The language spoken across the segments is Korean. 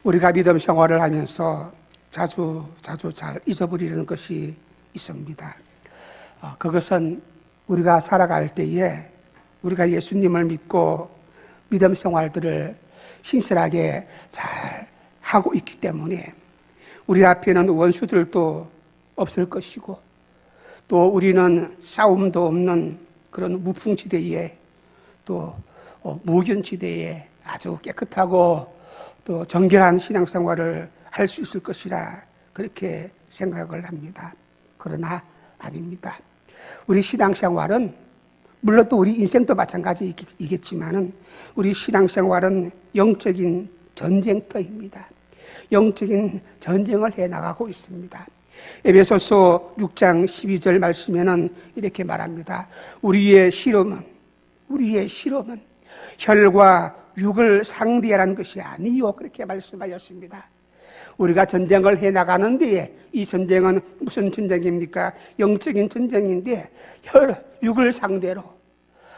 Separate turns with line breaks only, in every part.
우리가 믿음 생활을 하면서 자주 잘 잊어버리는 것이 있습니다. 그것은 우리가 살아갈 때에 우리가 예수님을 믿고 믿음 생활들을 신실하게 잘 하고 있기 때문에 우리 앞에는 원수들도 없을 것이고, 또 우리는 싸움도 없는 그런 무풍지대에, 또 무견지대에 아주 깨끗하고 또 정결한 신앙생활을 할 수 있을 것이라 그렇게 생각을 합니다. 그러나 아닙니다. 우리 신앙생활은 물론 또 우리 인생도 마찬가지이겠지만은 우리 신앙생활은 영적인 전쟁터입니다. 영적인 전쟁을 해나가고 있습니다. 에베소서 6장 12절 말씀에는 이렇게 말합니다. 우리의 실험은 혈과 육을 상대하라는 것이 아니요, 그렇게 말씀하셨습니다. 우리가 전쟁을 해나가는 데에 이 전쟁은 무슨 전쟁입니까? 영적인 전쟁인데 육을 상대로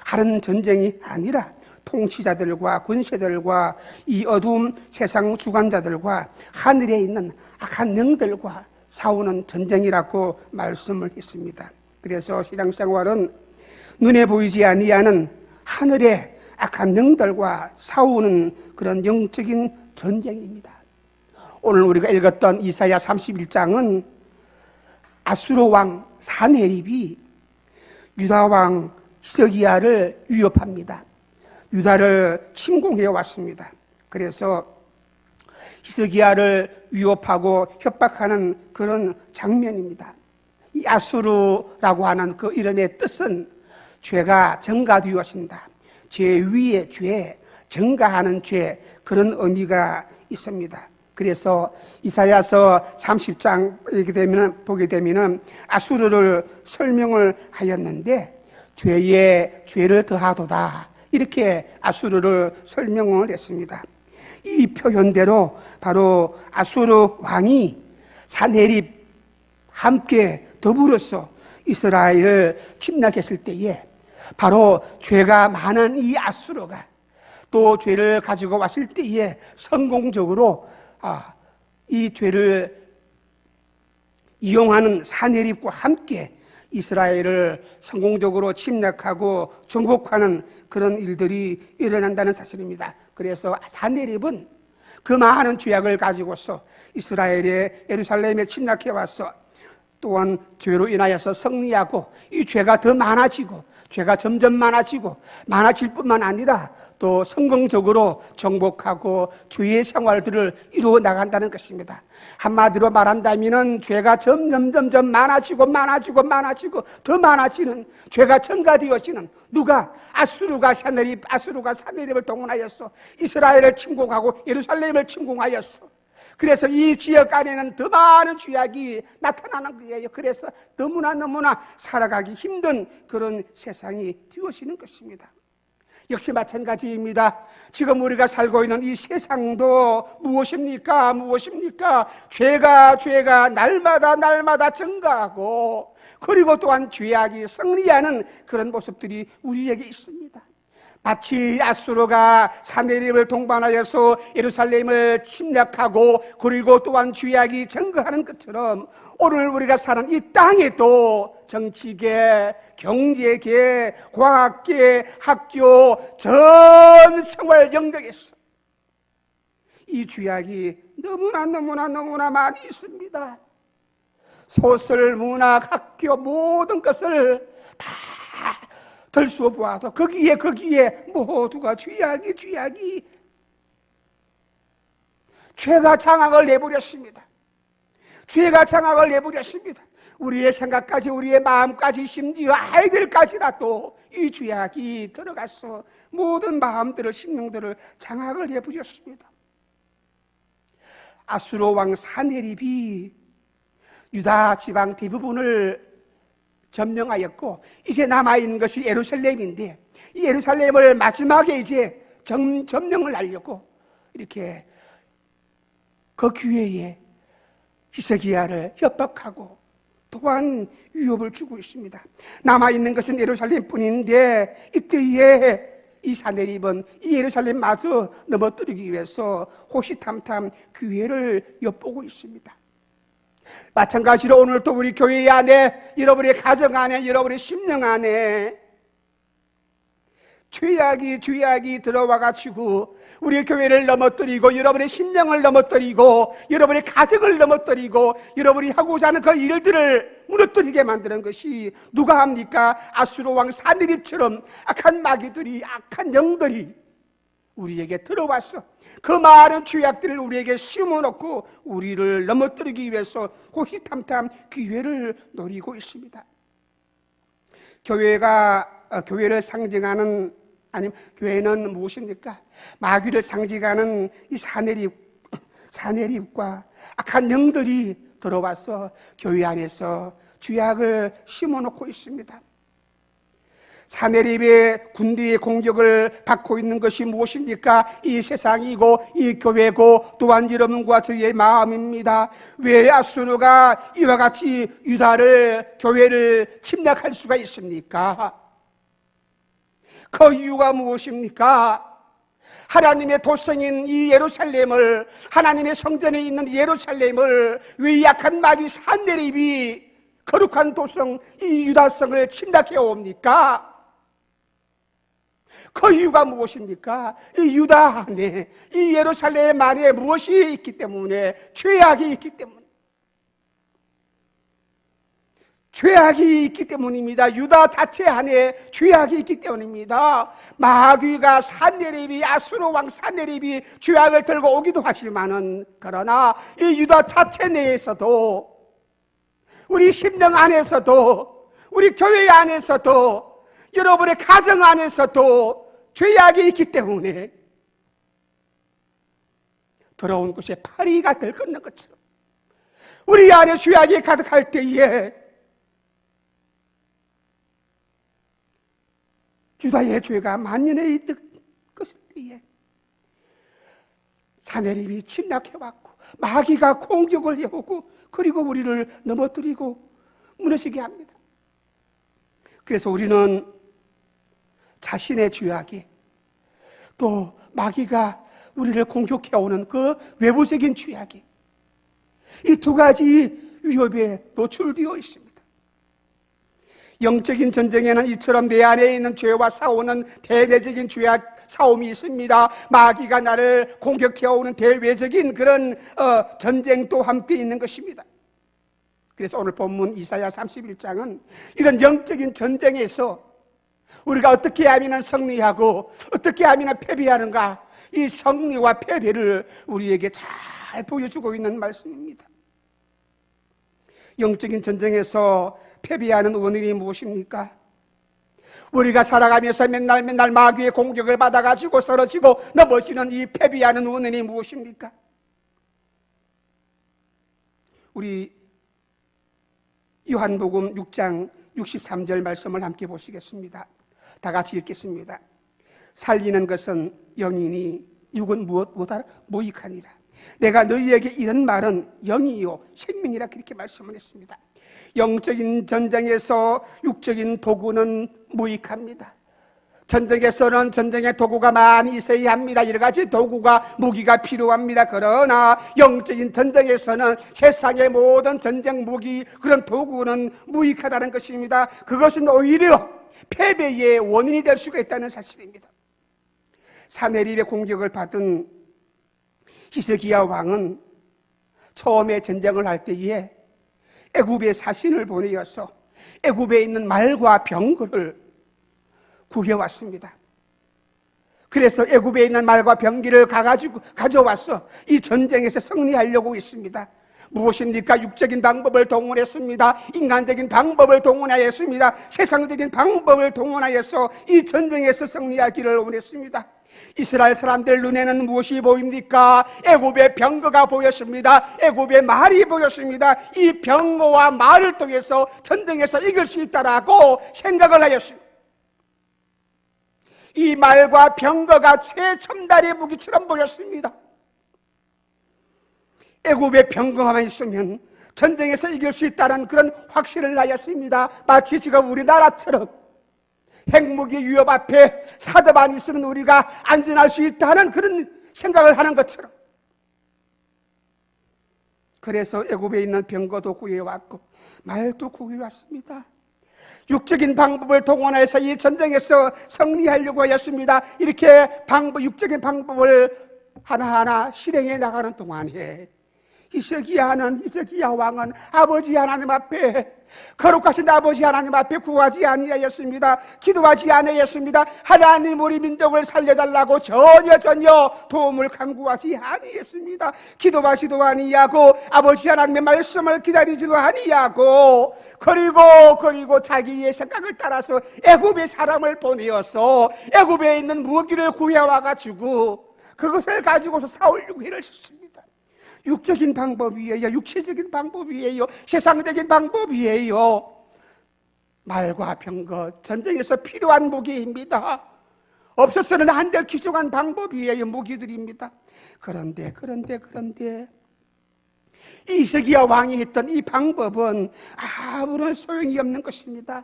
하는 전쟁이 아니라 통치자들과 권세들과 이 어두운 세상 주관자들과 하늘에 있는 악한 영들과 싸우는 전쟁이라고 말씀을 했습니다. 그래서 신앙생활은 눈에 보이지 아니하는 하늘의 악한 영들과 싸우는 그런 영적인 전쟁입니다. 오늘 우리가 읽었던 이사야 31장은 아수르 왕 사네립이 유다 왕 히스기야를 위협합니다. 유다를 침공해 왔습니다. 그래서 히스기야를 위협하고 협박하는 그런 장면입니다. 이 아수르라고 하는 그 이름의 뜻은 죄가 증가되었습니다. 죄 위에 죄, 증가하는 죄, 그런 의미가 있습니다. 그래서 이사야서 30장 보게 되면 아수르를 설명을 하였는데 죄에 죄를 더하도다, 이렇게 아수르를 설명을 했습니다. 이 표현대로 바로 아수르 왕이 사네립 함께 더불어서 이스라엘을 침략했을 때에 바로 죄가 많은 이 아수르가 또 죄를 가지고 왔을 때에 성공적으로 이 죄를 이용하는 사네립과 함께 이스라엘을 성공적으로 침략하고 정복하는 그런 일들이 일어난다는 사실입니다. 그래서 사네립은 그 많은 죄악을 가지고서 이스라엘의 예루살렘에 침략해 와서 또한 죄로 인하여서 승리하고 이 죄가 더 많아지고 죄가 점점 많아질 뿐만 아니라 또 성공적으로 정복하고 주의 생활들을 이루어 나간다는 것입니다. 한마디로 말한다면 죄가 점점 많아지고 더 많아지는, 죄가 증가되어지는, 누가? 아수르가 사네립을 동원하였어. 이스라엘을 침공하고 예루살렘을 침공하였어. 그래서 이 지역 안에는 더 많은 죄악이 나타나는 거예요. 그래서 너무나 살아가기 힘든 그런 세상이 되어지는 것입니다. 역시 마찬가지입니다. 지금 우리가 살고 있는 이 세상도 무엇입니까? 죄가 날마다 증가하고, 그리고 또한 죄악이 승리하는 그런 모습들이 우리에게 있습니다. 마치 아수르가 사네립을 동반하여서 예루살렘을 침략하고 그리고 또한 죄악이 증가하는 것처럼 오늘 우리가 사는 이 땅에도 정치계, 경제계, 과학계, 학교, 전 생활 영역에서 이 죄악이 너무나 많이 있습니다. 소설, 문학, 학교 모든 것을 다 들수어 보아도 거기에 모두가 죄악이 죄가 장악을 내버렸습니다. 우리의 생각까지, 우리의 마음까지, 심지어 아이들까지라도 이 죄악이 들어가서 모든 마음들을, 심령들을 장악을 해버렸습니다. 아수르 왕 사네립이 유다 지방 대부분을 점령하였고 이제 남아있는 것이 예루살렘인데, 이 예루살렘을 마지막에 이제 점령을 하려고 이렇게 그 기회에 히스기야를 협박하고 또한 위협을 주고 있습니다. 남아있는 것은 예루살렘뿐인데 이때에 이 사내립은 이 예루살렘 마저 넘어뜨리기 위해서 호시탐탐 기회를 엿보고 있습니다. 마찬가지로 오늘도 우리 교회 안에, 여러분의 가정 안에, 여러분의 심령 안에 죄악이 들어와가지고 우리 교회를 넘어뜨리고, 여러분의 심령을 넘어뜨리고, 여러분의 가정을 넘어뜨리고, 여러분이 하고자 하는 그 일들을 무너뜨리게 만드는 것이 누가 합니까? 아수르 왕 사내립처럼 악한 마귀들이, 악한 영들이 우리에게 들어와서 그 많은 죄악들을 우리에게 심어놓고 우리를 넘어뜨리기 위해서 호시탐탐 기회를 노리고 있습니다. 교회를 상징하는, 아니면 교회는 무엇입니까? 마귀를 상징하는 이 사내립과 악한 영들이 들어와서 교회 안에서 죄악을 심어놓고 있습니다. 사내립의 군대의 공격을 받고 있는 것이 무엇입니까? 이 세상이고 이 교회고 또한 여러분과 저희의 마음입니다. 왜 아수르가 이와 같이 유다를, 교회를 침략할 수가 있습니까? 그 이유가 무엇입니까? 하나님의 도성인 이 예루살렘을, 하나님의 성전에 있는 예루살렘을 왜 약한 마귀 사내립이 거룩한 도성 이 유다성을 침략해 옵니까? 그 이유가 무엇입니까? 이 유다 안에, 이 예루살렘 안에 무엇이 있기 때문에? 죄악이 있기 때문에. 죄악이 있기 때문입니다. 유다 자체 안에 죄악이 있기 때문입니다. 마귀가, 사내립이, 아수르 왕 사내립이 죄악을 들고 오기도 하지만은, 그러나 이 유다 자체 내에서도, 우리 심령 안에서도, 우리 교회 안에서도, 여러분의 가정 안에서도 죄악이 있기 때문에 더러운 곳에 파리가 들끓는 것처럼 우리 안에 죄악이 가득할 때에 유다의 죄가 만연해 있는 것일 때에 사내립이 침략해왔고 마귀가 공격을 해오고 그리고 우리를 넘어뜨리고 무너지게 합니다. 그래서 우리는 자신의 죄악이, 또 마귀가 우리를 공격해오는 그 외부적인 죄악이, 이 두 가지 위협에 노출되어 있습니다. 영적인 전쟁에는 이처럼 내 안에 있는 죄와 싸우는 대내적인 죄악 싸움이 있습니다. 마귀가 나를 공격해오는 대외적인 그런 전쟁도 함께 있는 것입니다. 그래서 오늘 본문 이사야 31장은 이런 영적인 전쟁에서 우리가 어떻게 하면 승리하고 어떻게 하면 패배하는가, 이 승리와 패배를 우리에게 잘 보여주고 있는 말씀입니다. 영적인 전쟁에서 패배하는 원인이 무엇입니까? 우리가 살아가면서 맨날 마귀의 공격을 받아가지고 쓰러지고 넘어지는 이 패배하는 원인이 무엇입니까? 우리 요한복음 6장 63절 말씀을 함께 보시겠습니다. 다 같이 읽겠습니다. 살리는 것은 영이니 육은 무엇보다 무익하니라. 내가 너희에게 이런 말은 영이요 생명이라 그렇게 말씀을 했습니다. 영적인 전쟁에서 육적인 도구는 무익합니다. 전쟁에서는 전쟁의 도구가 많이 있어야 합니다. 여러 가지 도구가, 무기가 필요합니다. 그러나 영적인 전쟁에서는 세상의 모든 전쟁 무기, 그런 도구는 무익하다는 것입니다. 그것은 오히려 패배의 원인이 될 수가 있다는 사실입니다. 사내립의 공격을 받은 히스기야 왕은 처음에 전쟁을 할 때에 애굽에 사신을 보내어서 애굽에 있는 말과 병거를 구해왔습니다. 그래서 애굽에 있는 말과 병기를 가져와서 이 전쟁에서 승리하려고 했습니다. 무엇입니까? 육적인 방법을 동원했습니다. 인간적인 방법을 동원하였습니다. 세상적인 방법을 동원하여서 이 전쟁에서 승리하기를 원했습니다. 이스라엘 사람들 눈에는 무엇이 보입니까? 애굽의 병거가 보였습니다. 애굽의 말이 보였습니다. 이 병거와 말을 통해서 전쟁에서 이길 수 있다라고 생각을 하였습니다. 이 말과 병거가 최첨단의 무기처럼 보였습니다. 애굽의 병거만 있으면 전쟁에서 이길 수 있다는 그런 확신을 하였습니다. 마치 지금 우리나라처럼 핵무기 위협 앞에 사드만 있으면 우리가 안전할 수 있다는 그런 생각을 하는 것처럼, 그래서 애굽에 있는 병거도 구해왔고 말도 구해왔습니다. 육적인 방법을 동원해서 이 전쟁에서 승리하려고 하였습니다. 이렇게 육적인 방법을 하나하나 실행해 나가는 동안에 히스기야 왕은 아버지 하나님 앞에, 거룩하신 아버지 하나님 앞에 구하지 아니하였습니다. 기도하지 아니하였습니다. 하나님 우리 민족을 살려달라고 전혀 도움을 간구하지 아니했습니다. 기도하지도 아니하고 아버지 하나님의 말씀을 기다리지도 아니하고, 그리고 자기의 생각을 따라서 애굽의 사람을 보내어서 애굽에 있는 무기를 구해와 가지고 그것을 가지고서 싸우려고 해를 썼습니다. 육적인 방법이에요. 육체적인 방법이에요. 세상적인 방법이에요. 말과 병거, 전쟁에서 필요한 무기입니다. 없어서는 안 될 귀중한 방법이에요. 무기들입니다. 그런데 히스기야 왕이 했던 이 방법은 아무런 소용이 없는 것입니다.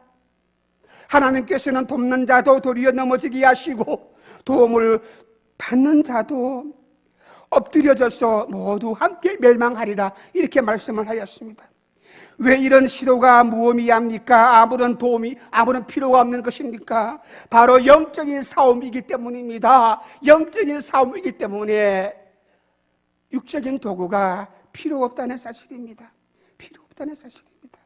하나님께서는 돕는 자도 도리어 넘어지게 하시고 도움을 받는 자도 엎드려져서 모두 함께 멸망하리라, 이렇게 말씀을 하였습니다. 왜 이런 시도가 무의미합니까? 아무런 도움이, 아무런 필요가 없는 것입니까? 바로 영적인 싸움이기 때문입니다. 영적인 싸움이기 때문에 육적인 도구가 필요 없다는 사실입니다. 필요 없다는 사실입니다.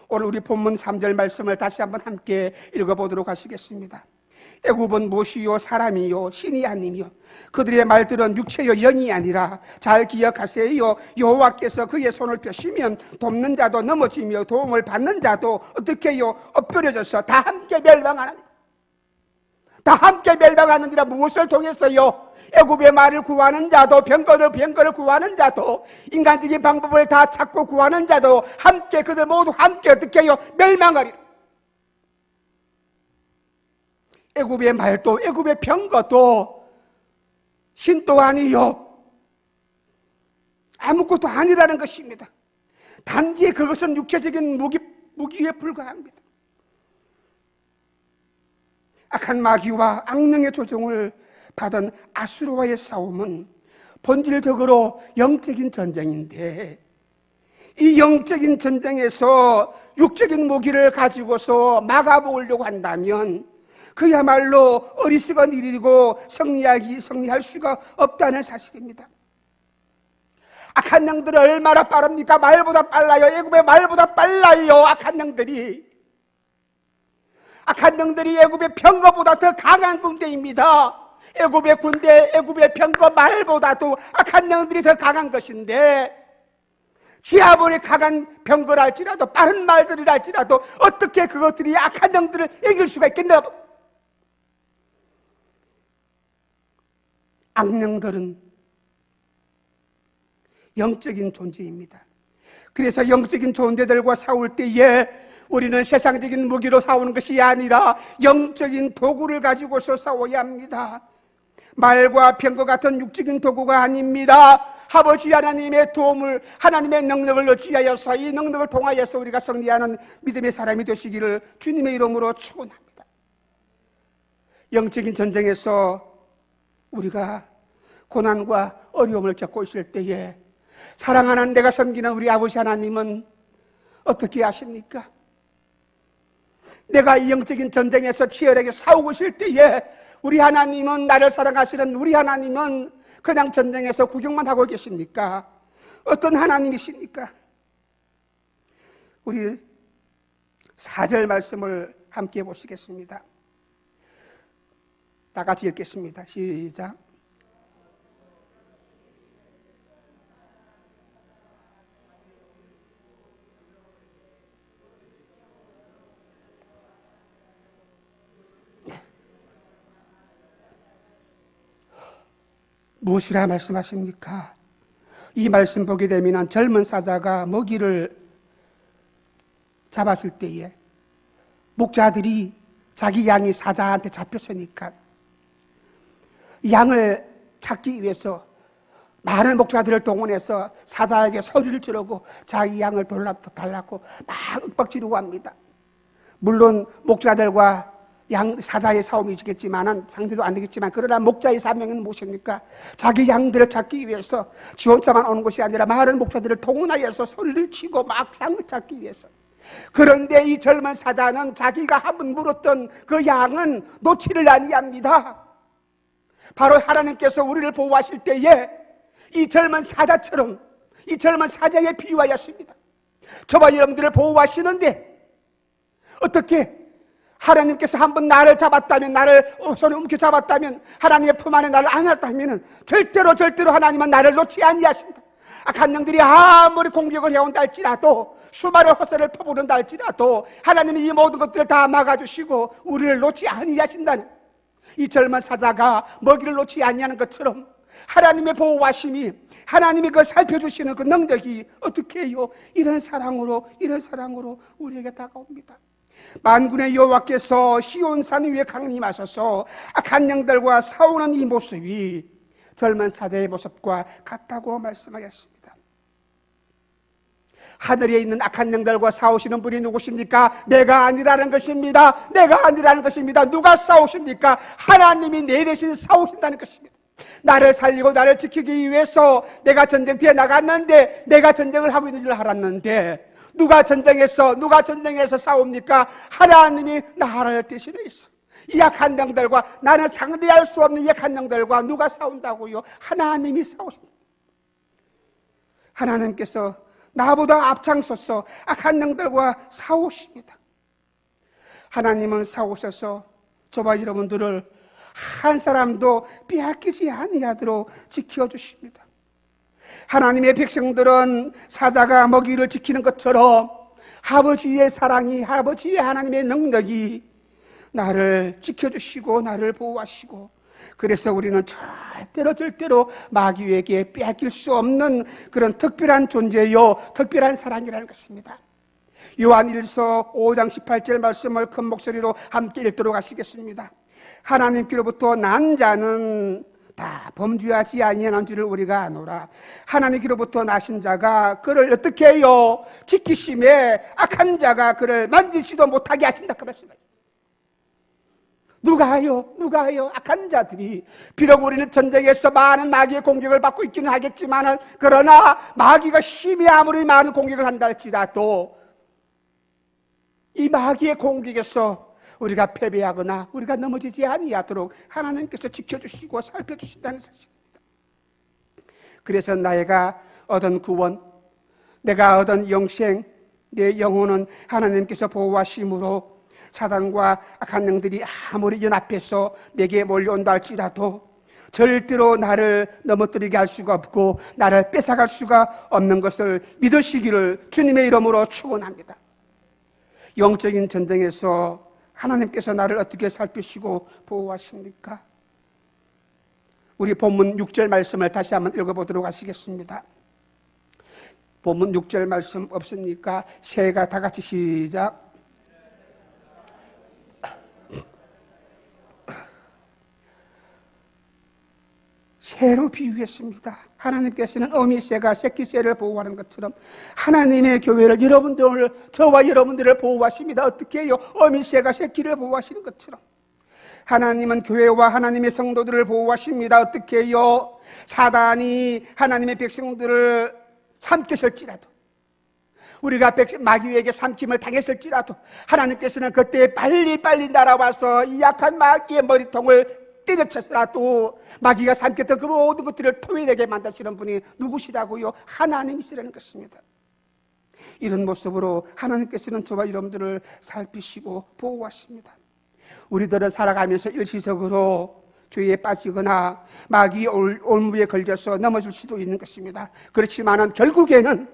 오늘 우리 본문 3절 말씀을 다시 한번 함께 읽어보도록 하시겠습니다. 애굽은 무엇이요? 사람이요 신이 아니며 그들의 말들은 육체요 영이 아니라 잘 기억하세요. 여호와께서 그의 손을 펴시면 돕는 자도 넘어지며 도움을 받는 자도 어떻게 해요? 엎드려져서 다 함께 멸망하느니라. 다 함께 멸망하느니라. 무엇을 통해서요? 애굽의 말을 구하는 자도 병거를 구하는 자도 인간적인 방법을 다 찾고 구하는 자도 함께, 그들 모두 함께 어떻게 해요? 멸망하리라. 애굽의 말도 애굽의 병거도 신도 아니요 아무것도 아니라는 것입니다. 단지 그것은 육체적인 무기에 불과합니다. 악한 마귀와 악령의 조종을 받은 아수르와의 싸움은 본질적으로 영적인 전쟁인데, 이 영적인 전쟁에서 육적인 무기를 가지고서 막아보려고 한다면 그야말로 어리석은 일이고 승리할 수가 없다는 사실입니다. 악한 영들은 얼마나 빠릅니까? 말보다 빨라요. 애굽의 말보다 빨라요. 악한 영들이 애굽의 병거보다 더 강한 군대입니다. 애굽의 군대, 애굽의 병거 말보다도 악한 영들이 더 강한 것인데, 지하본이 강한 병거랄지라도 빠른 말들이랄지라도 어떻게 그것들이 악한 영들을 이길 수가 있겠나? 악령들은 영적인 존재입니다. 그래서 영적인 존재들과 싸울 때에 우리는 세상적인 무기로 싸우는 것이 아니라 영적인 도구를 가지고서 싸워야 합니다. 말과 병과 같은 육적인 도구가 아닙니다. 아버지 하나님의 도움을, 하나님의 능력을 의지하여서 이 능력을 통하여서 우리가 승리하는 믿음의 사람이 되시기를 주님의 이름으로 축원합니다. 영적인 전쟁에서 우리가 고난과 어려움을 겪고 있을 때에 사랑하는 내가 섬기는 우리 아버지 하나님은 어떻게 하십니까? 내가 이 영적인 전쟁에서 치열하게 싸우고 있을 때에 우리 하나님은, 나를 사랑하시는 우리 하나님은 그냥 전쟁에서 구경만 하고 계십니까? 어떤 하나님이십니까? 우리 4절 말씀을 함께 보시겠습니다. 다 같이 읽겠습니다. 시작. 무엇이라 말씀하십니까? 이 말씀 보게 되면 젊은 사자가 먹이를 잡았을 때에 목자들이 자기 양이 사자한테 잡혔으니까 양을 찾기 위해서 많은 목자들을 동원해서 사자에게 소리를 지르고 자기 양을 달라고 막 윽박지르고 합니다. 물론 목자들과 사자의 싸움이겠지만은 상대도 안 되겠지만, 그러나 목자의 사명은 무엇입니까? 자기 양들을 찾기 위해서 지 혼자만 오는 것이 아니라 많은 목자들을 동원하여서 소리를 치고 막 상을 찾기 위해서. 그런데 이 젊은 사자는 자기가 한번 물었던 그 양은 놓지를 아니합니다. 바로 하나님께서 우리를 보호하실 때에 이 젊은 사자처럼, 이 젊은 사자에 비유하였습니다. 저와 여러분들을 보호하시는데, 어떻게 하나님께서 한번 나를 잡았다면, 나를 손에 움켜 잡았다면, 하나님의 품 안에 나를 안았다면 절대로 하나님은 나를 놓지 아니하신다. 악한 영들이 아무리 공격을 해온다 할지라도, 수많은 헛살을 퍼부른다 할지라도 하나님이 이 모든 것들을 다 막아주시고 우리를 놓지 아니하신다는, 이 젊은 사자가 먹이를 놓지 아니하는 것처럼 하나님의 보호하심이, 하나님이 그걸 살펴주시는 그 능력이 어떻게 해요? 이런 사랑으로 우리에게 다가옵니다. 만군의 여호와께서 시온산 위에 강림하셔서 악한 영들과 싸우는 이 모습이 젊은 사자의 모습과 같다고 말씀하셨습니다. 하늘에 있는 악한 영들과 싸우시는 분이 누구십니까? 내가 아니라는 것입니다. 내가 아니라는 것입니다. 누가 싸우십니까? 하나님이 내 대신 싸우신다는 것입니다. 나를 살리고 나를 지키기 위해서 내가 전쟁터에 나갔는데, 내가 전쟁을 하고 있는 줄 알았는데, 누가 전쟁에서 싸웁니까? 하나님이 나를 대신해 있어. 이 약한 영들과, 나는 상대할 수 없는 약한 영들과 누가 싸운다고요? 하나님이 싸우신다. 하나님께서 나보다 앞장서서 악한 영들과 싸우십니다. 하나님은 싸우셔서 저와 여러분들을 한 사람도 빼앗기지 아니하도록 지켜주십니다. 하나님의 백성들은 사자가 먹이를 지키는 것처럼 아버지의 사랑이, 아버지의 하나님의 능력이 나를 지켜주시고 나를 보호하시고, 그래서 우리는 절대로 마귀에게 빼앗길 수 없는 그런 특별한 존재요, 특별한 사랑이라는 것입니다. 요한일서 5장 18절 말씀을 큰 목소리로 함께 읽도록 하시겠습니다. 하나님께로부터 난 자는 다 범죄하지 아니하는 줄을 우리가 아노라. 하나님께로부터 나신 자가 그를 어떻게 해요? 지키심에 악한 자가 그를 만지지도 못하게 하신다, 그 말씀이에요. 누가 해요? 악한 자들이. 비록 우리는 전쟁에서 많은 마귀의 공격을 받고 있기는 하겠지만, 그러나 마귀가 힘이 아무리 많은 공격을 한다 할지라도 이 마귀의 공격에서 우리가 패배하거나 우리가 넘어지지 아니하도록 하나님께서 지켜주시고 살펴주신다는 사실입니다. 그래서 내가 얻은 구원, 내가 얻은 영생, 내 영혼은 하나님께서 보호하심으로 사단과 악한 영들이 아무리 연합해서 내게 몰려온다 할지라도 절대로 나를 넘어뜨리게 할 수가 없고 나를 뺏어갈 수가 없는 것을 믿으시기를 주님의 이름으로 축원합니다. 영적인 전쟁에서 하나님께서 나를 어떻게 살피시고 보호하십니까? 우리 본문 6절 말씀을 다시 한번 읽어보도록 하시겠습니다. 본문 6절 말씀 없습니까? 새가 다 같이 시작. 새로 비유했습니다. 하나님께서는 어미새가 새끼새를 보호하는 것처럼 하나님의 교회를, 여러분들을, 저와 여러분들을 보호하십니다. 어떻게 해요? 어미새가 새끼를 보호하시는 것처럼 하나님은 교회와 하나님의 성도들을 보호하십니다. 어떻게 해요? 사단이 하나님의 백성들을 삼켰을지라도, 우리가 마귀에게 삼킴을 당했을지라도 하나님께서는 그때 빨리 날아와서 이 약한 마귀의 머리통을 때려쳤으라도 마귀가 삼켰던 그 모든 것들을 토해내게 만드시는 분이 누구시라고요? 하나님이시라는 것입니다. 이런 모습으로 하나님께서는 저와 여러분들을 살피시고 보호하십니다. 우리들은 살아가면서 일시적으로 죄에 빠지거나 마귀 올무에 걸려서 넘어질 수도 있는 것입니다. 그렇지만 결국에는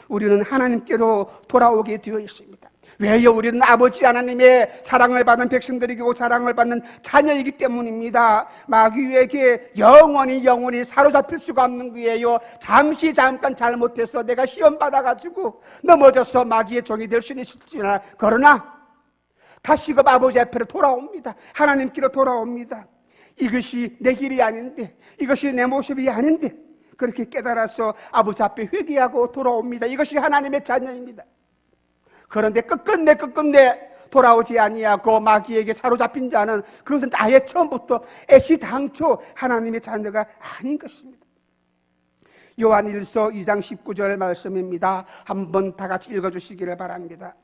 우리는 하나님께로 돌아오게 되어 있습니다. 왜요? 우리는 아버지 하나님의 사랑을 받는 백성들이고 사랑을 받는 자녀이기 때문입니다. 마귀에게 영원히 사로잡힐 수가 없는 거예요. 잠깐 잘못해서 내가 시험 받아가지고 넘어져서 마귀의 종이 될 수는 있을지나, 그러나 다시금 아버지 앞으로 돌아옵니다. 하나님께로 돌아옵니다. 이것이 내 길이 아닌데, 이것이 내 모습이 아닌데, 그렇게 깨달아서 아버지 앞에 회개하고 돌아옵니다. 이것이 하나님의 자녀입니다. 그런데 끝끝내 돌아오지 아니하고 마귀에게 사로잡힌 자는 그것은 아예 처음부터 애시당초 하나님의 자녀가 아닌 것입니다. 요한일서 2장 19절 말씀입니다. 한번 다 같이 읽어주시기를 바랍니다.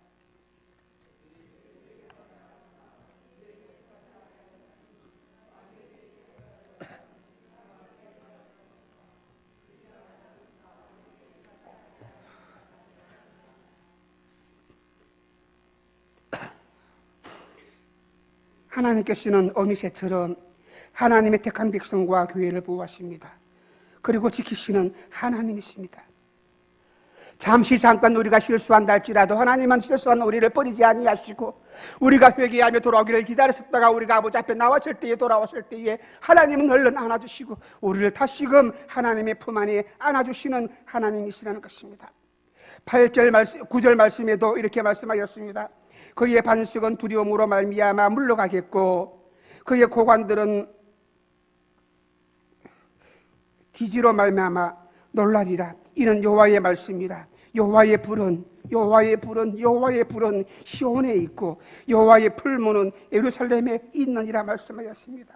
하나님께서는 어미새처럼 하나님의 택한 백성과 교회를 보호하십니다. 그리고 지키시는 하나님이십니다. 잠시 잠깐 우리가 실수한다 할지라도 하나님은 실수한 우리를 버리지 아니하시고 우리가 회개하며 돌아오기를 기다렸었다가 우리가 아버지 앞에 나왔을 때에 돌아왔을 때에 하나님은 얼른 안아주시고 우리를 다시금 하나님의 품 안에 안아주시는 하나님이시라는 것입니다. 8절 말씀, 9절 말씀에도 이렇게 말씀하였습니다. 그의 반석은 두려움으로 말미암아 물러가겠고 그의 고관들은 기지로 말미암아 놀라리라. 이는 여호와의 말씀이다. 여호와의 불은 시온에 있고 여호와의 풀무는 예루살렘에 있느니라 말씀하였습니다.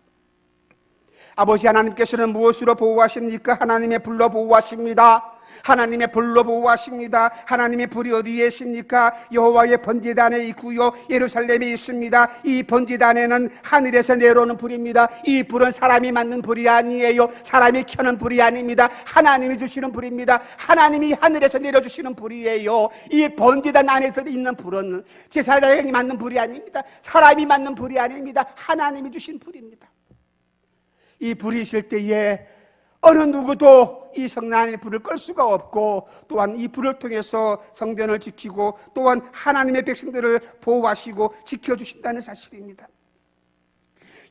아버지 하나님께서는 무엇으로 보호하십니까? 하나님의 불로 보호하십니다. 하나님의 불로 보호하십니다. 하나님의 불이 어디에 있습니까? 여호와의 번제단에 있고요, 예루살렘에 있습니다. 이 번제단에는 하늘에서 내려오는 불입니다. 이 불은 사람이 만든 불이 아니에요. 사람이 켜는 불이 아닙니다. 하나님이 주시는 불입니다. 하나님이 하늘에서 내려주시는 불이에요. 이 번제단 안에 들어있는 불은 제사장이 만든 불이 아닙니다. 사람이 만든 불이 아닙니다. 하나님이 주신 불입니다. 이 불이 있을 때에 어느 누구도 이 성난 안에 불을 끌 수가 없고 또한 이 불을 통해서 성전을 지키고 또한 하나님의 백성들을 보호하시고 지켜주신다는 사실입니다.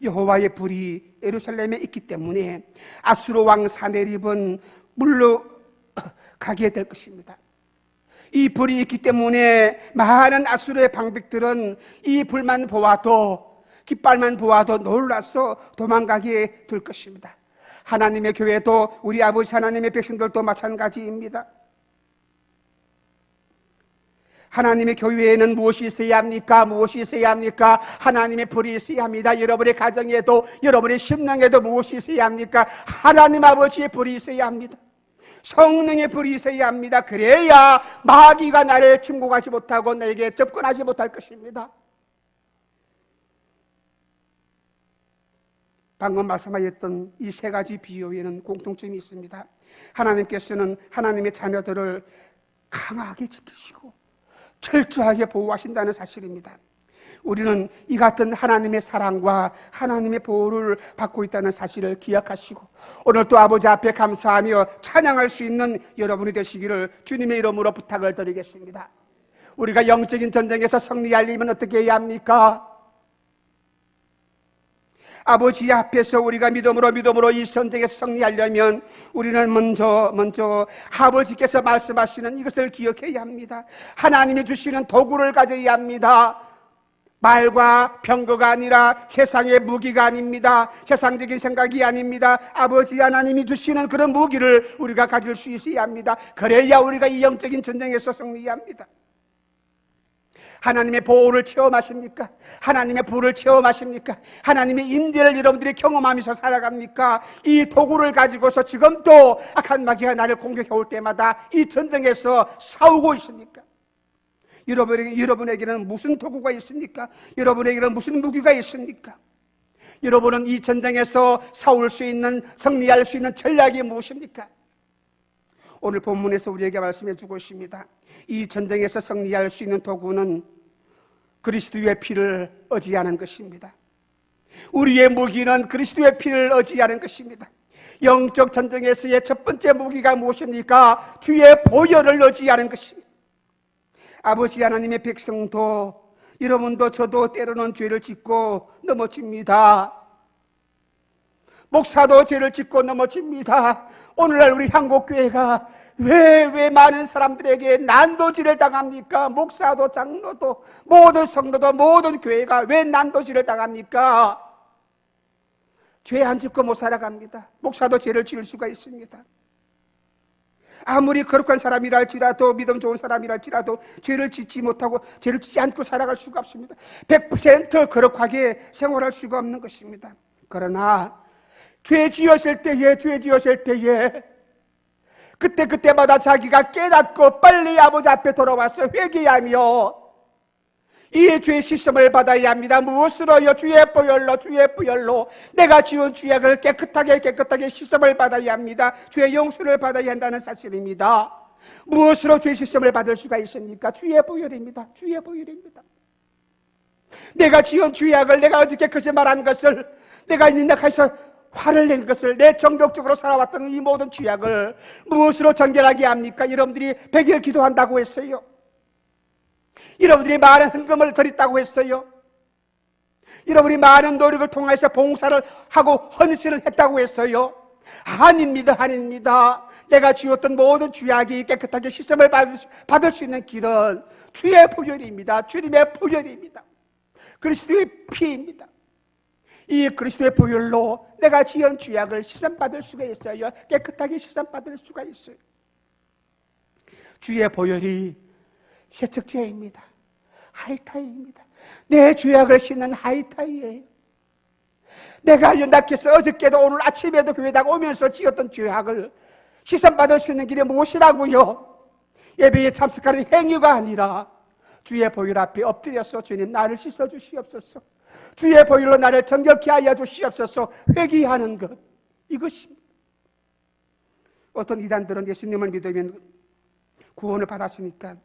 여호와의 불이 예루살렘에 있기 때문에 아수르 왕 사네립은 물러가게 될 것입니다. 이 불이 있기 때문에 많은 아수르의 방백들은 이 불만 보아도 깃발만 보아도 놀라서 도망가게 될 것입니다. 하나님의 교회도 우리 아버지 하나님의 백성들도 마찬가지입니다. 하나님의 교회에는 무엇이 있어야 합니까? 무엇이 있어야 합니까? 하나님의 불이 있어야 합니다. 여러분의 가정에도 여러분의 심령에도 무엇이 있어야 합니까? 하나님 아버지의 불이 있어야 합니다. 성령의 불이 있어야 합니다. 그래야 마귀가 나를 침공하지 못하고 내게 접근하지 못할 것입니다. 방금 말씀하셨던 이 세 가지 비유에는 공통점이 있습니다. 하나님께서는 하나님의 자녀들을 강하게 지키시고 철저하게 보호하신다는 사실입니다. 우리는 이 같은 하나님의 사랑과 하나님의 보호를 받고 있다는 사실을 기억하시고 오늘 또 아버지 앞에 감사하며 찬양할 수 있는 여러분이 되시기를 주님의 이름으로 부탁을 드리겠습니다. 우리가 영적인 전쟁에서 승리하려면 어떻게 해야 합니까? 아버지 앞에서 우리가 믿음으로 이 전쟁에서 승리하려면 우리는 먼저 아버지께서 말씀하시는 이것을 기억해야 합니다. 하나님이 주시는 도구를 가져야 합니다. 말과 병거가 아니라 세상의 무기가 아닙니다. 세상적인 생각이 아닙니다. 아버지 하나님이 주시는 그런 무기를 우리가 가질 수 있어야 합니다. 그래야 우리가 이 영적인 전쟁에서 승리합니다. 하나님의 보호를 체험하십니까? 하나님의 불을 체험하십니까? 하나님의 임재를 여러분들이 경험하면서 살아갑니까? 이 도구를 가지고서 지금도 악한 마귀가 나를 공격해 올 때마다 이 전쟁에서 싸우고 있습니까? 여러분에게는 무슨 도구가 있습니까? 여러분에게는 무슨 무기가 있습니까? 여러분은 이 전쟁에서 싸울 수 있는, 승리할 수 있는 전략이 무엇입니까? 오늘 본문에서 우리에게 말씀해 주고 있습니다. 이 전쟁에서 승리할 수 있는 도구는 그리스도의 피를 의지하는 것입니다. 우리의 무기는 그리스도의 피를 의지하는 것입니다. 영적 전쟁에서의 첫 번째 무기가 무엇입니까? 주의 보혈을 의지하는 것입니다. 아버지 하나님의 백성도 여러분도 저도 때로는 죄를 짓고 넘어집니다. 목사도 죄를 짓고 넘어집니다. 오늘날 우리 한국교회가 왜 많은 사람들에게 난도질을 당합니까? 목사도 장로도 모든 성도도 모든 교회가 왜 난도질을 당합니까? 죄 안 짓고 못 살아갑니다. 목사도 죄를 지을 수가 있습니다. 아무리 거룩한 사람이라 할지라도, 믿음 좋은 사람이라 할지라도 죄를 짓지 못하고 죄를 짓지 않고 살아갈 수가 없습니다. 100% 거룩하게 생활할 수가 없는 것입니다. 그러나 죄 지었을 때에 그때마다 자기가 깨닫고 빨리 아버지 앞에 돌아와서 회개하며 이 죄 씻음을 받아야 합니다. 무엇으로요? 주의 보혈로 내가 지은 죄악을 깨끗하게 씻음을 받아야 합니다. 죄의 용서를 받아야 한다는 사실입니다. 무엇으로 죄 씻음을 받을 수가 있습니까? 주의 보혈입니다. 내가 지은 죄악을, 내가 어저께 거짓말한 것을, 내가 인낙해서 화를 낸 것을, 내 정욕적으로 살아왔던 이 모든 죄악을 무엇으로 정결하게 합니까? 여러분들이 100일 기도한다고 했어요. 여러분들이 많은 헌금을 드렸다고 했어요. 여러분이 많은 노력을 통해서 봉사를 하고 헌신을 했다고 했어요. 아닙니다. 내가 지었던 모든 죄악이 깨끗하게 씻음을 받을 수 있는 길은 주의 보혈입니다. 주님의 보혈입니다. 그리스도의 피입니다. 이 그리스도의 보혈로 내가 지은 죄악을 씻음받을 수가 있어요. 깨끗하게 씻음받을 수가 있어요. 주의 보혈이 세척제입니다. 하이타이입니다. 내 죄악을 씻는 하이타이예요. 내가 연락해서 어저께도 오늘 아침에도 교회당 오면서 지었던 죄악을 씻음받을 수 있는 길이 무엇이라고요? 예배에 참석하는 행위가 아니라 주의 보혈 앞에 엎드려서 주님 나를 씻어주시옵소서, 주의 보혈로 나를 정결케 하여 주시옵소서 회개하는 것, 이것입니다. 어떤 이단들은 예수님을 믿으면 구원을 받았으니까,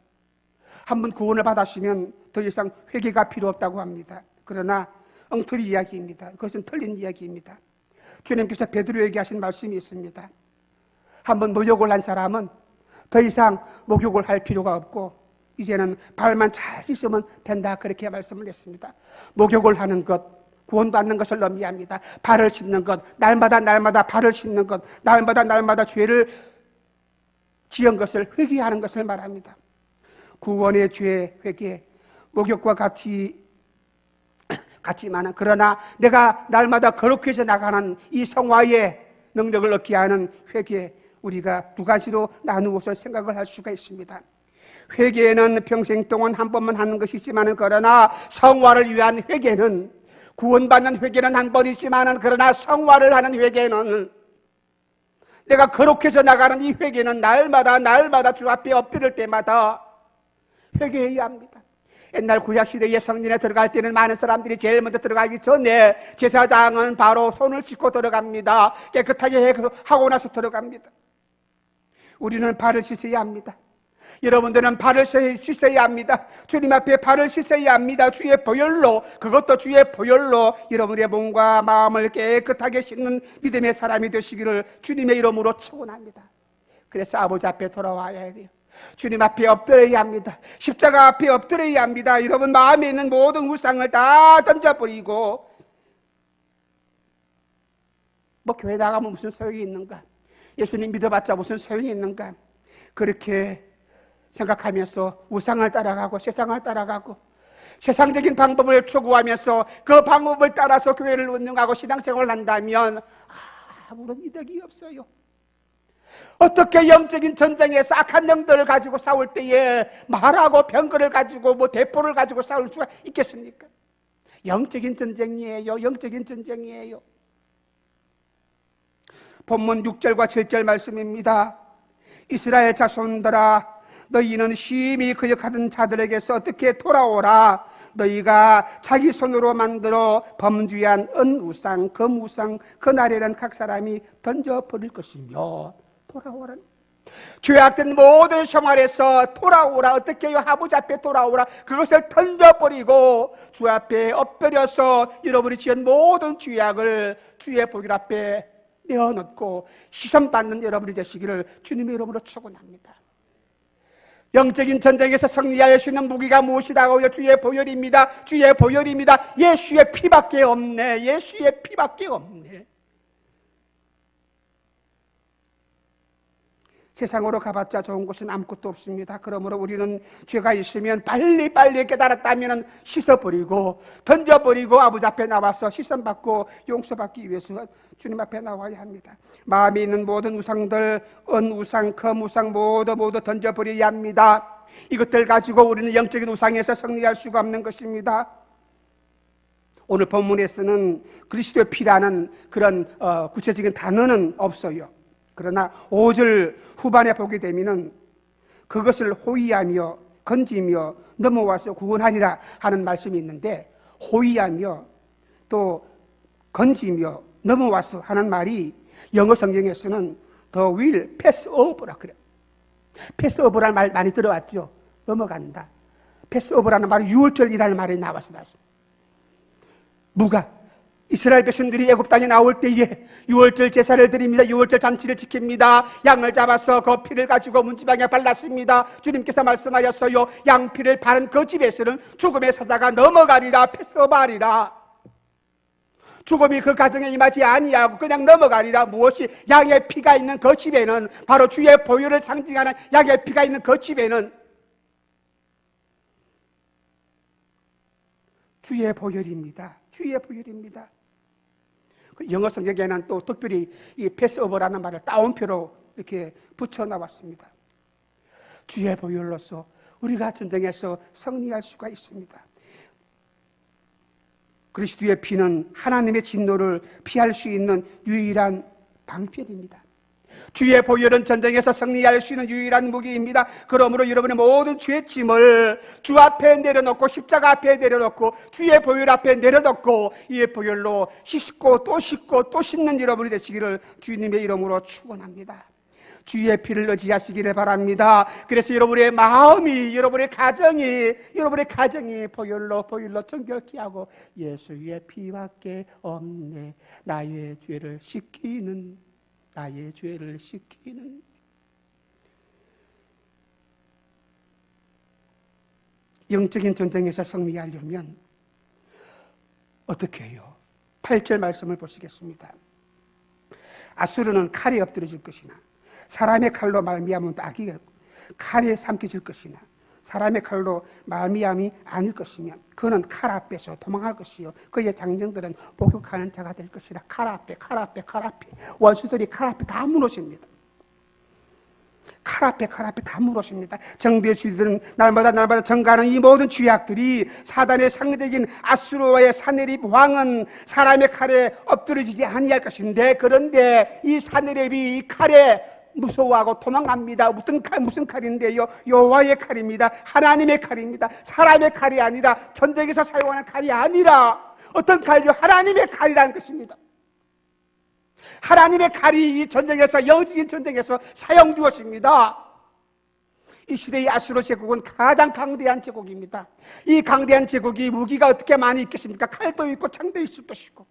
한번 구원을 받았으면 더 이상 회개가 필요 없다고 합니다. 그러나 엉터리 이야기입니다. 그것은 틀린 이야기입니다. 주님께서 베드로에게 하신 말씀이 있습니다. 한번 목욕을 한 사람은 더 이상 목욕을 할 필요가 없고 이제는 발만 잘 씻으면 된다, 그렇게 말씀을 했습니다. 목욕을 하는 것, 구원받는 것을 의미합니다. 발을 씻는 것, 날마다 발을 씻는 것, 날마다 죄를 지은 것을 회개하는 것을 말합니다. 구원의 죄 회개, 목욕과 같지만은, 그러나 내가 날마다 거룩해져 나가는 이 성화의 능력을 얻게 하는 회개, 우리가 두 가지로 나누어서 생각을 할 수가 있습니다. 회개는 평생 동안 한 번만 하는 것이지만은, 그러나 성화를 위한 회개는, 구원받는 회개는 한 번이지만은, 그러나 성화를 하는 회개는, 내가 거룩해져 나가는 이 회개는 날마다 주 앞에 엎드릴 때마다 회개해야 합니다. 옛날 구약시대에 성전에 들어갈 때는 많은 사람들이 제일 먼저 들어가기 전에 제사장은 바로 손을 씻고 들어갑니다. 깨끗하게 하고 나서 들어갑니다. 우리는 발을 씻어야 합니다. 여러분들은 발을 씻어야 합니다. 주님 앞에 발을 씻어야 합니다. 주의 보혈로, 그것도 주의 보혈로 여러분의 몸과 마음을 깨끗하게 씻는 믿음의 사람이 되시기를 주님의 이름으로 축원합니다. 그래서 아버지 앞에 돌아와야 돼요. 주님 앞에 엎드려야 합니다. 십자가 앞에 엎드려야 합니다. 여러분 마음에 있는 모든 우상을 다 던져버리고, 뭐 교회 나가면 무슨 소용이 있는가, 예수님 믿어봤자 무슨 소용이 있는가, 그렇게 생각하면서 우상을 따라가고 세상을 따라가고 세상적인 방법을 추구하면서 그 방법을 따라서 교회를 운영하고 신앙생활을 한다면 아무런 이득이 없어요. 어떻게 영적인 전쟁에서 악한 영들을 가지고 싸울 때에 말하고 병거를 가지고 뭐 대포를 가지고 싸울 수가 있겠습니까? 영적인 전쟁이에요. 본문 6절과 7절 말씀입니다. 이스라엘 자손들아, 너희는 심히 거역하던 자들에게서 어떻게 돌아오라. 너희가 자기 손으로 만들어 범죄한 은우상, 금우상, 그날에는 각 사람이 던져버릴 것이며, 돌아오라. 죄악된 모든 생활에서 돌아오라. 어떻게 해요? 아버지 앞에 돌아오라. 그것을 던져버리고 주 앞에 엎드려서 여러분이 지은 모든 죄악을 주의 보혈 앞에 내어놓고 시선받는 여러분이 되시기를 주님의 이름으로 축원합니다. 영적인 전쟁에서 승리할 수 있는 무기가 무엇이라고요? 주의 보혈입니다. 주의 보혈입니다. 예수의 피밖에 없네. 예수의 피밖에 없네. 세상으로 가봤자 좋은 것은 아무것도 없습니다. 그러므로 우리는 죄가 있으면 빨리 깨달았다면 씻어버리고 던져버리고 아버지 앞에 나와서 시선받고 용서받기 위해서 주님 앞에 나와야 합니다. 마음에 있는 모든 우상들, 은우상, 금우상 모두 던져버려야 합니다. 이것들 가지고 우리는 영적인 우상에서 승리할 수가 없는 것입니다. 오늘 본문에서는 그리스도의 피라는 그런 구체적인 단어는 없어요. 그러나 5절 후반에 보게 되면은 그것을 호위하며 건지며 넘어와서 구원하리라 하는 말씀이 있는데, 호위하며 또 건지며 넘어와서 하는 말이 영어 성경에서는 the will pass over라 그래요. pass over라는 말 많이 들어왔죠. 넘어간다. pass over라는 말이 유월절이라는 말이 나왔습니다. 이스라엘 백성들이 애굽 땅에 나올 때에 유월절 제사를 드립니다. 유월절 잔치를 지킵니다. 양을 잡아서 그 피를 가지고 문지방에 발랐습니다. 주님께서 말씀하셨어요. 양피를 바른 그 집에서는 죽음의 사자가 넘어가리라, 패스오버하리라. 죽음이 그 가정에 임하지 아니하고 그냥 넘어가리라. 무엇이? 양의 피가 있는 그 집에는, 바로 주의 보혈을 상징하는 양의 피가 있는 그 집에는 주의 보혈입니다. 주의 보혈입니다. 영어 성경에는 또 특별히 이 패스오버라는 말을 따옴표로 이렇게 붙여 나왔습니다. 주의 보혈로서 우리가 전쟁에서 승리할 수가 있습니다. 그리스도의 피는 하나님의 진노를 피할 수 있는 유일한 방편입니다. 주의 보혈은 전쟁에서 승리할 수 있는 유일한 무기입니다. 그러므로 여러분의 모든 죄의 짐을 주 앞에 내려놓고 십자가 앞에 내려놓고 주의 보혈 앞에 내려놓고 이 보혈로 씻고 또 씻고 또 씻는 여러분이 되시기를 주님의 이름으로 축원합니다. 주의 피를 의지하시기를 바랍니다. 그래서 여러분의 마음이, 여러분의 가정이 보혈로 정결케 하고 예수의 피밖에 없네. 나의 죄를 씻기는 영적인 전쟁에서 승리하려면 어떻게 해요? 8절 말씀을 보시겠습니다. 아수르는 칼에 엎드려질 것이나 사람의 칼로 말미암은 악이 칼에 삼켜질 것이나 사람의 칼로 말미암이 아닐 것이며 그는 칼 앞에서 도망할 것이요 그의 장정들은 복역하는 자가 될 것이라. 칼 앞에 원수들이 칼 앞에 다 무너집니다. 칼 앞에 다 무너집니다. 정비의 주들은 날마다 증가하는 이 모든 죄악들이 사단의 상대적인 아수르와의 사내립 왕은 사람의 칼에 엎드려지지 아니할 것인데, 그런데 이 사내립이 이 칼에 무서워하고 도망갑니다. 무슨 칼인데요? 여호와의 칼입니다. 하나님의 칼입니다. 사람의 칼이 아니라, 전쟁에서 사용하는 칼이 아니라 어떤 칼이요? 하나님의 칼이라는 것입니다. 하나님의 칼이 이 전쟁에서, 영적인 전쟁에서 사용되었습니다. 이 시대의 아수르 제국은 가장 강대한 제국입니다. 이 강대한 제국이 무기가 어떻게 많이 있겠습니까? 칼도 있고 창도 있을 것이고,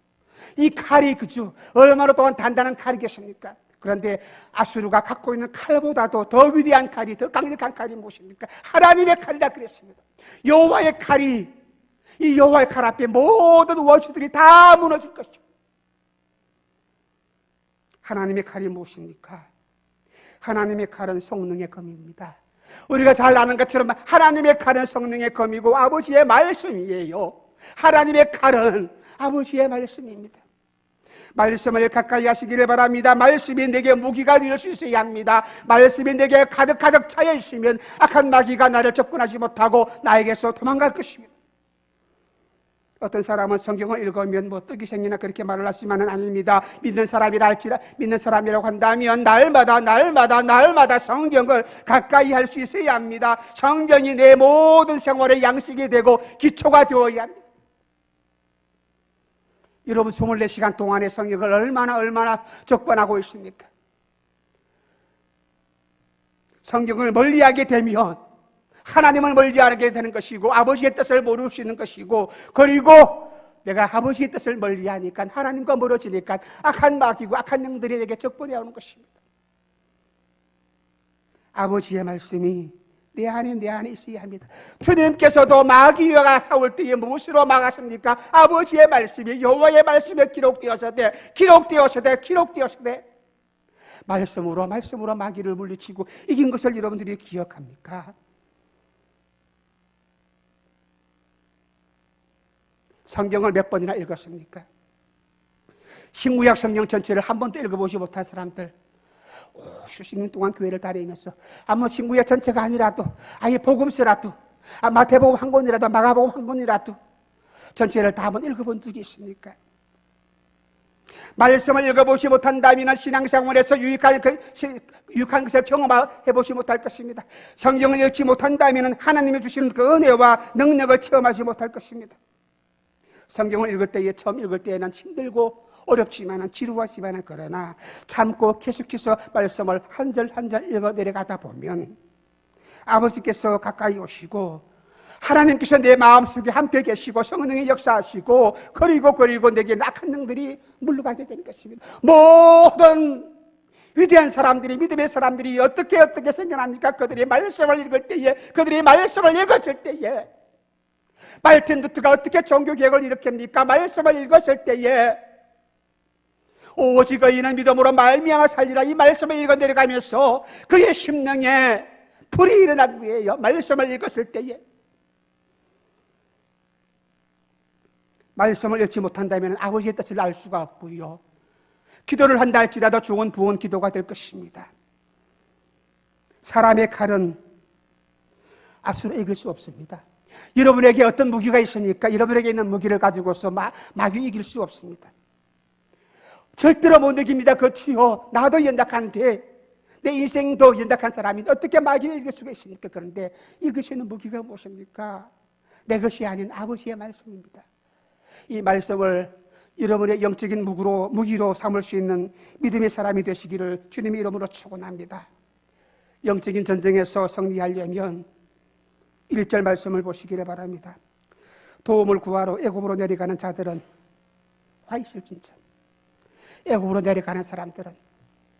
이 칼이 그죠? 얼마나 동안 단단한 칼이겠습니까? 그런데 아수르가 갖고 있는 칼보다도 더 위대한 칼이, 더 강력한 칼이 무엇입니까? 하나님의 칼이라 그랬습니다. 여호와의 칼이, 이 여호와의 칼 앞에 모든 원수들이 다 무너질 것입니다. 하나님의 칼이 무엇입니까? 하나님의 칼은 성령의 검입니다. 우리가 잘 아는 것처럼 하나님의 칼은 성령의 검이고 아버지의 말씀이에요. 하나님의 칼은 아버지의 말씀입니다. 말씀을 가까이 하시기를 바랍니다. 말씀이 내게 무기가 될 수 있어야 합니다. 말씀이 내게 가득 차여 있으면 악한 마귀가 나를 접근하지 못하고 나에게서 도망갈 것입니다. 어떤 사람은 성경을 읽으면 떡이 생기나 그렇게 말을 하지만은 아닙니다. 믿는 사람이라고 한다면 날마다 성경을 가까이 할 수 있어야 합니다. 성경이 내 모든 생활의 양식이 되고 기초가 되어야 합니다. 여러분 24시간 동안의 성경을 얼마나 적반하고 있습니까? 성경을 멀리하게 되면 하나님을 멀리하게 되는 것이고 아버지의 뜻을 모를 수 있는 것이고, 그리고 내가 아버지의 뜻을 멀리하니까 하나님과 멀어지니까 악한 마귀고 악한 영들이 내게 접근해 오는 것입니다. 아버지의 말씀이 내 안에 있어야 합니다. 주님께서도 마귀가 싸울 때에 무엇으로 막았습니까? 아버지의 말씀이, 여호와의 말씀에 기록되었으되 말씀으로 마귀를 물리치고 이긴 것을 여러분들이 기억합니까? 성경을 몇 번이나 읽었습니까? 신구약 성경 전체를 한 번도 읽어보지 못한 사람들, 수십 년 동안 교회를 다니면서 한번 신구약 전체가 아니라도 아예 복음서라도, 마태복음 한 권이라도, 마가복음 한 권이라도 전체를 다 한번 읽어본 적이 있습니까? 말씀을 읽어보지 못한다면 신앙생활에서 유익한 것을 경험해보지 못할 것입니다. 성경을 읽지 못한다면 하나님이 주시는 그 은혜와 능력을 체험하지 못할 것입니다. 성경을 읽을 때에, 처음 읽을 때에는 힘들고 어렵지만, 지루하지만, 그러나 참고 계속해서 말씀을 한 절 한 절 읽어 내려가다 보면 아버지께서 가까이 오시고 하나님께서 내 마음속에 함께 계시고 성령이 역사하시고 그리고 내게 악한 능들이 물러가게 되는 것입니다. 모든 위대한 사람들이, 믿음의 사람들이 어떻게 생겨납니까? 그들이 말씀을 읽을 때에, 그들이 말씀을 읽었을 때에, 말틴 루터가 어떻게 종교개혁을 일으킵니까? 말씀을 읽었을 때에 오직 의인은 믿음으로 말미암아 살리라, 이 말씀을 읽어 내려가면서 그의 심령에 불이 일어난 거예요. 말씀을 읽었을 때에. 말씀을 읽지 못한다면 아버지의 뜻을 알 수가 없고요, 기도를 한다 할지라도 좋은 부은 기도가 될 것입니다. 사람의 칼은 앞으로 이길 수 없습니다. 여러분에게 어떤 무기가 있으니까 여러분에게 있는 무기를 가지고서 마귀 이길 수 없습니다. 절대로 못 이깁니다. 그렇지요. 나도 연약한데, 내 인생도 연약한 사람인데 어떻게 마귀를 이길 수가 있습니까? 그런데 이길 수 있는 무기가 무엇입니까? 내 것이 아닌 아버지의 말씀입니다. 이 말씀을 여러분의 영적인 무기로 삼을 수 있는 믿음의 사람이 되시기를 주님의 이름으로 축원합니다. 영적인 전쟁에서 승리하려면 1절 말씀을 보시기를 바랍니다. 도움을 구하러 애굽으로 내려가는 자들은 화 있을진저. 애굽으로 내려가는 사람들은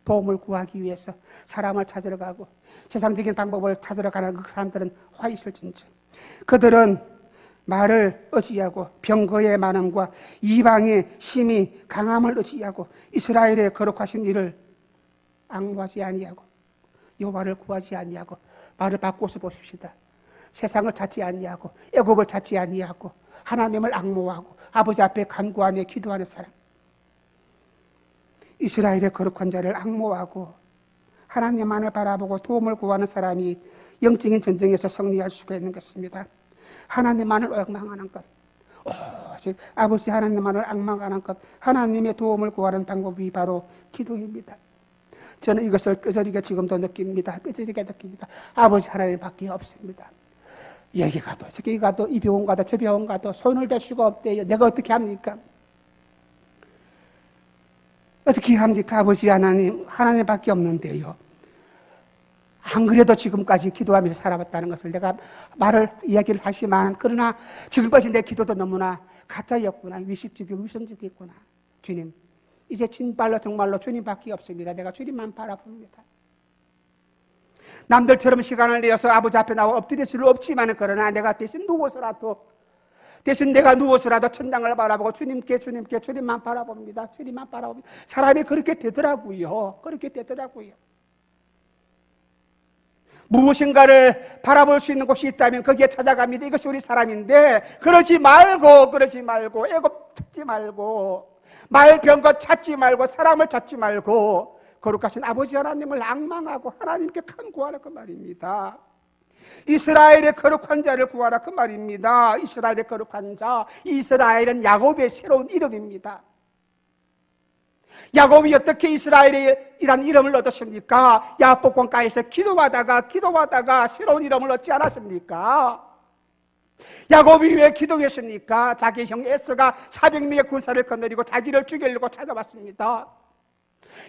도움을 구하기 위해서 사람을 찾으러 가고 세상적인 방법을 찾으러 가는 그 사람들은 화 있을진저. 그들은 말을 의지하고 병거의 많음과 이방의 힘이 강함을 의지하고 이스라엘의 거룩하신 이를 앙무하지 아니하고 여호와를 구하지 아니하고 말을 바꿔서 보십시다. 세상을 찾지 아니하고 애굽을 찾지 아니하고 하나님을 앙모하고 아버지 앞에 간구하며 기도하는 사람, 이스라엘의 거룩한 자를 앙모하고 하나님만을 바라보고 도움을 구하는 사람이 영적인 전쟁에서 승리할 수가 있는 것입니다. 하나님만을 앙망하는 것, 아버지 하나님만을 앙망하는 것, 하나님의 도움을 구하는 방법이 바로 기도입니다. 저는 이것을 뼈저리게 지금도 느낍니다. 뼈저리게 느낍니다. 아버지 하나님밖에 없습니다. 여기 가도 저기 가도 이 병원 가도 저 병원 가도 손을 댈 수가 없대요. 내가 어떻게 합니까? 어떻게 합니까? 아버지 하나님밖에 없는데요. 안 그래도 지금까지 기도하면서 살아왔다는 것을 내가 이야기를 하지만, 그러나 지금까지 내 기도도 너무나 가짜였구나, 위식적이고 위선적이었구나. 주님, 이제 진발로 정말로 주님밖에 없습니다. 내가 주님만 바라봅니다. 남들처럼 시간을 내어서 아버지 앞에 나와 엎드릴 수는 없지만, 그러나 내가 대신 내가 누워서라도 천당을 바라보고 주님만 바라봅니다. 주님만 바라봅니다. 사람이 그렇게 되더라고요. 무엇인가를 바라볼 수 있는 곳이 있다면 거기에 찾아갑니다. 이것이 우리 사람인데, 그러지 말고 애굽 찾지 말고 말병거 찾지 말고 사람을 찾지 말고 거룩하신 아버지 하나님을 앙망하고 하나님께 간구하라 그 말입니다. 이스라엘의 거룩한 자를 구하라 그 말입니다. 이스라엘의 거룩한 자, 이스라엘은 야곱의 새로운 이름입니다. 야곱이 어떻게 이스라엘이란 이름을 얻었습니까? 야복강가에서 기도하다가 새로운 이름을 얻지 않았습니까? 야곱이 왜 기도했습니까? 자기 형 에서가 400명의 군사를 거느리고 자기를 죽이려고 찾아왔습니다.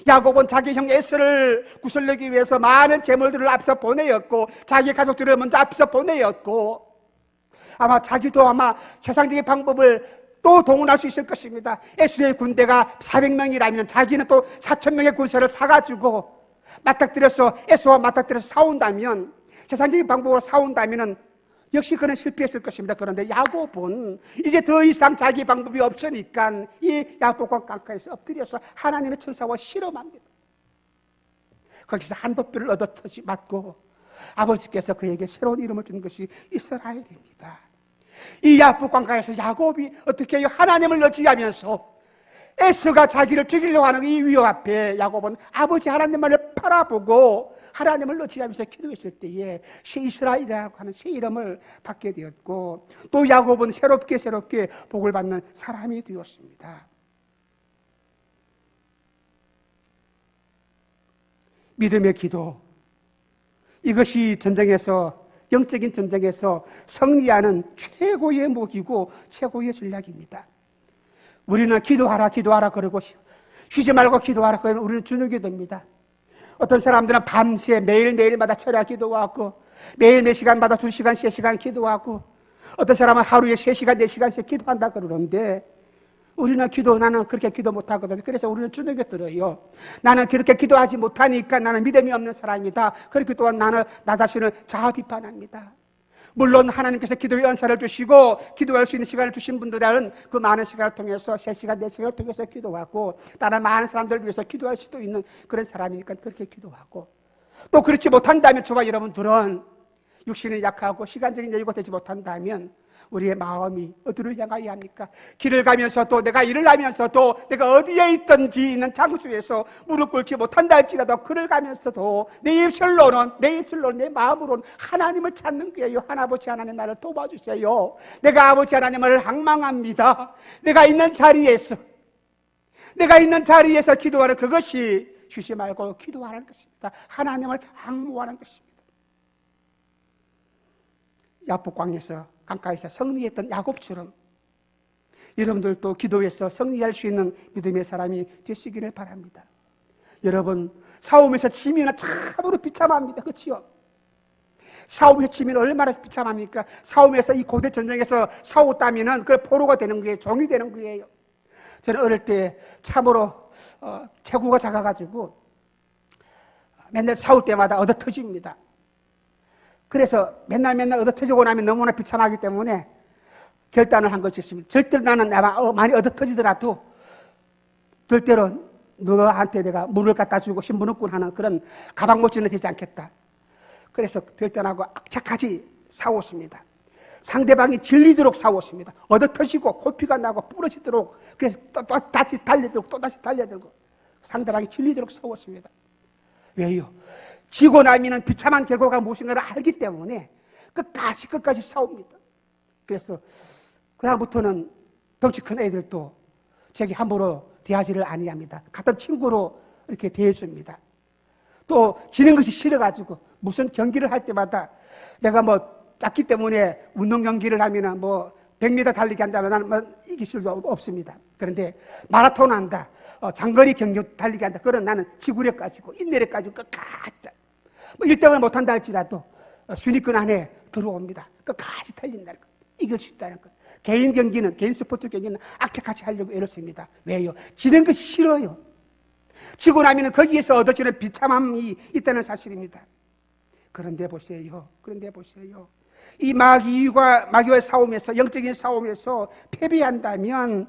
야곱은 자기 형 에서를 구슬내기 위해서 많은 재물들을 앞서 보내었고, 자기 가족들을 먼저 앞서 보내었고, 자기도 세상적인 방법을 또 동원할 수 있을 것입니다. 에서의 군대가 400명이라면 자기는 또 4,000명의 군사를 사가지고 에서와 맞닥뜨려서 싸운다면, 세상적인 방법으로 싸운다면 역시 그는 실패했을 것입니다. 그런데 야곱은 이제 더 이상 자기 방법이 없으니까 이 야복강 강가에서 엎드려서 하나님의 천사와 실험합니다. 거기서 한도뼈를 얻어터지 맞고 아버지께서 그에게 새로운 이름을 준 것이 이스라엘입니다. 이 야복 광야에서 야곱이 어떻게 해요? 하나님을 의지하면서 에서가 자기를 죽이려고 하는 이 위협 앞에 야곱은 아버지 하나님만을 바라보고 하나님을 의지하면서 기도했을 때에 새 이스라엘이라고 하는 새 이름을 받게 되었고, 또 야곱은 새롭게 복을 받는 사람이 되었습니다. 믿음의 기도, 이것이 전쟁에서, 영적인 전쟁에서 승리하는 최고의 무기고 최고의 전략입니다. 우리는 기도하라 그러고 쉬지 말고 기도하라 그러면 우리는 주눅이 됩니다. 어떤 사람들은 밤새 매일매일마다 철야 기도하고 매일 몇 시간마다 2시간, 3시간 기도하고, 어떤 사람은 하루에 3시간, 4시간씩 기도한다 그러는데, 나는 그렇게 기도 못하거든요. 그래서 우리는 주눅에 들어요. 나는 그렇게 기도하지 못하니까 나는 믿음이 없는 사람이다. 그렇게 또한 나는 나 자신을 자아 비판합니다. 물론 하나님께서 기도의 은사를 주시고 기도할 수 있는 시간을 주신 분들은 그 많은 시간을 통해서 3시간, 4시간을 통해서 기도하고, 다른 많은 사람들을 위해서 기도할 수도 있는 그런 사람이니까 그렇게 기도하고, 또 그렇지 못한다면, 저와 여러분들은 육신이 약하고 시간적인 여유가 되지 못한다면 우리의 마음이 어디를 향하여야 합니까? 길을 가면서도, 내가 일을 하면서도, 내가 어디에 있든지 있는 장소에서 무릎 꿇지 못한다 할지라도 그를 가면서도 내 입술로는 내 마음으로는 하나님을 찾는 거예요. 아버지 하나님, 나를 도와주세요. 내가 아버지 하나님을 항망합니다. 내가 있는 자리에서 기도하는 그것이 쉬지 말고 기도하는 것입니다. 하나님을 항모하는 것입니다. 야복 강가에서 승리했던 야곱처럼 여러분들도 기도에서 승리할 수 있는 믿음의 사람이 되시기를 바랍니다. 여러분, 싸움에서 지면 참으로 비참합니다. 그렇지요? 싸움에서 지면 얼마나 비참합니까? 싸움에서, 이 고대 전쟁에서 싸웠다면 그 포로가 되는 거예요. 종이 되는 거예요. 저는 어릴 때 참으로 체구가 작아가지고 맨날 싸울 때마다 얻어 터집니다. 그래서 맨날 얻어 터지고 나면 너무나 비참하기 때문에 결단을 한 것이 있습니다. 절대로 나는 많이 얻어 터지더라도 절대로 너한테 내가 물을 갖다 주고 신분업군 하는 그런 가방못지는 되지 않겠다. 그래서 결단하고 악착같이 싸웠습니다. 상대방이 질리도록 싸웠습니다. 얻어 터지고 코피가 나고 부러지도록, 그래서 또 다시 달려들고 또 다시 달려들고 상대방이 질리도록 싸웠습니다. 왜요? 지고 나면 비참한 결과가 무엇인가를 알기 때문에 끝까지 싸웁니다. 그래서 그다음부터는 덩치 큰 애들도 제게 함부로 대하지를 아니합니다. 같은 친구로 이렇게 대해줍니다. 또 지는 것이 싫어가지고 무슨 경기를 할 때마다, 내가 작기 때문에 운동 경기를 하면 100m 달리기 한다면 나는 이길 수도 없습니다. 그런데 마라톤 한다, 장거리 경기 달리기 한다, 그런 나는 지구력 가지고 인내력 가지고 끝까지 1등을 못한다 할지라도 순위권 안에 들어옵니다. 끝까지 달린다는 것, 이길 수 있다는 것. 개인 스포츠 경기는 악착같이 하려고 애를 씁니다. 왜요? 지는 것이 싫어요. 지고 나면 거기에서 얻어지는 비참함이 있다는 사실입니다. 그런데 보세요. 이 마귀와의 싸움에서, 영적인 싸움에서 패배한다면,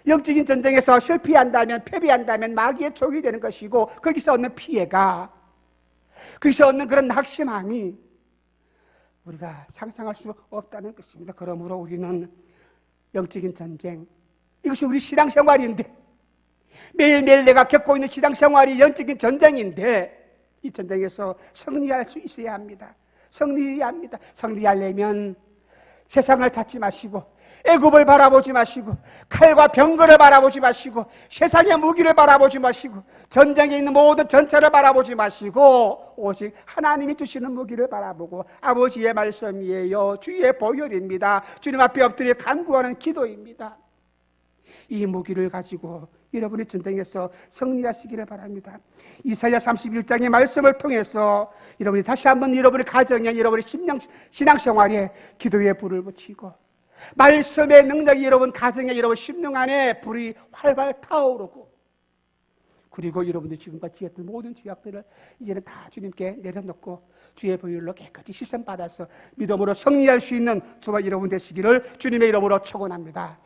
영적인 전쟁에서 실패한다면, 패배한다면 마귀의 족이 되는 것이고, 거기서 얻는 피해가, 거기서 얻는 그런 낙심함이 우리가 상상할 수 없다는 것입니다. 그러므로 우리는 영적인 전쟁, 이것이 우리 신앙생활인데, 매일매일 내가 겪고 있는 신앙생활이 영적인 전쟁인데, 이 전쟁에서 승리할 수 있어야 합니다. 승리하려면 세상을 찾지 마시고, 애굽을 바라보지 마시고, 칼과 병거를 바라보지 마시고, 세상의 무기를 바라보지 마시고, 전쟁에 있는 모든 전차를 바라보지 마시고, 오직 하나님이 주시는 무기를 바라보고, 아버지의 말씀이에요. 주의 보혈입니다. 주님 앞에 엎드려 간구하는 기도입니다. 이 무기를 가지고 여러분의 전쟁에서 승리하시기를 바랍니다. 이사야 31장의 말씀을 통해서 여러분이 다시 한번 여러분의 가정에, 여러분의 신앙생활에 기도의 불을 붙이고, 말씀의 능력이 여러분 가정에, 여러분 심령 안에 불이 활발 타오르고, 그리고 여러분들이 지금까지 했던 모든 죄악들을 이제는 다 주님께 내려놓고 주의 보혈로 깨끗이 씻음받아서 믿음으로 승리할 수 있는 저와 여러분 되시기를 주님의 이름으로 축원합니다.